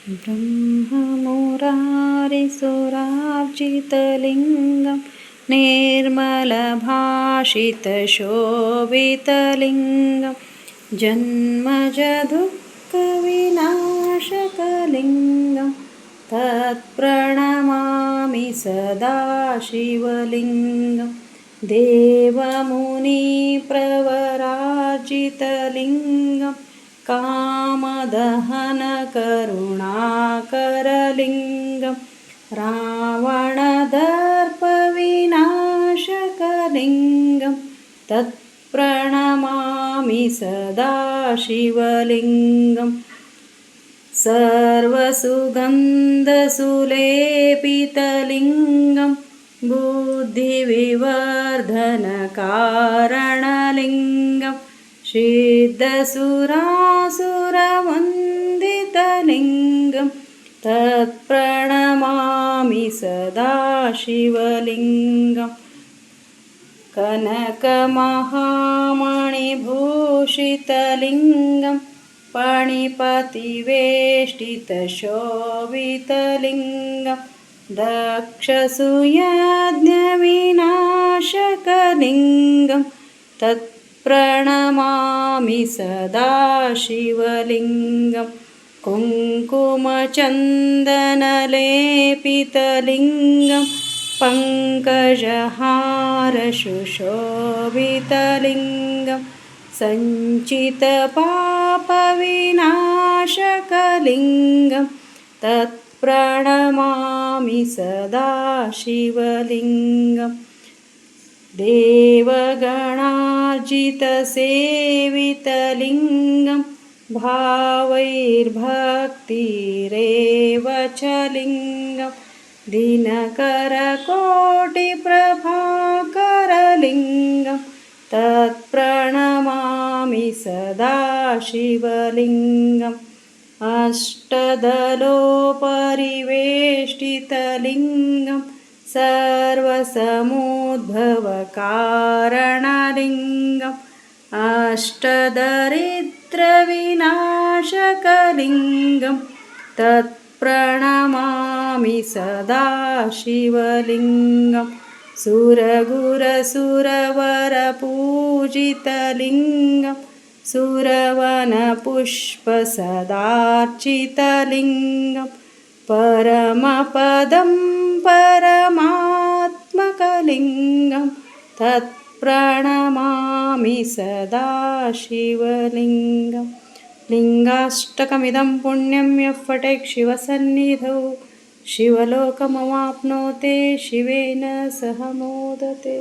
ब्रह्ममुरारिसुरार्चितलिङ्गं निर्मलभाषितशोभितलिङ्गं जन्मजदुःखविनाशकलिङ्गं तत्प्रणमामि सदा शिवलिङ्गं देवमुनिप्रवरार्जितलिङ्गं कामदहनकरुणाकरलिङ्गं रावणदर्पविनाशकलिङ्गं तत्प्रणमामि सदा शिवलिङ्गं सर्वसुगन्धसुलेपितलिङ्गं बुद्धिविवर्धनकारणलिङ्गं सिद्धसुरासुरवन्दितलिङ्गं तत्प्रणमामि सदा शिवलिङ्गं कनकमहामणिभूषितलिङ्गं पणिपतिवेष्टितशोभितलिङ्गं दक्षसूयज्ञविनाशकलिङ्गं तत्प्रणमामि सदा शिवलिङ्गं कुङ्कुमचन्दनलेपितलिङ्गं पङ्कजहारशुशोभितलिङ्गं सञ्चितपापविनाशकलिङ्गं तत्प्रणमामि सदा शिवलिङ्गं देवगणार्जितसेवितलिङ्गं भावैर्भक्तिरेव च लिङ्गं दिनकरकोटिप्रभाकरलिङ्गं तत्प्रणमामि सदा शिवलिङ्गम् अष्टदलोपरिवेष्टितलिङ्गं सर्वसमुद्भवकारणलिङ्गम् अष्टदरिद्रविनाशकलिङ्गं तत्प्रणमामि सदा शिवलिङ्गं सुरगुरसुरवरपूजितलिङ्गं सुरवनपुष्पसदार्चितलिङ्गं परमपदं परमात्मकलिङ्गं तत्प्रणमामि सदा शिवलिङ्गं लिङ्गाष्टकमिदं पुण्यं यः पठेत् शिवसन्निधौ शिवलोकमवाप्नोति शिवेन सह मोदते।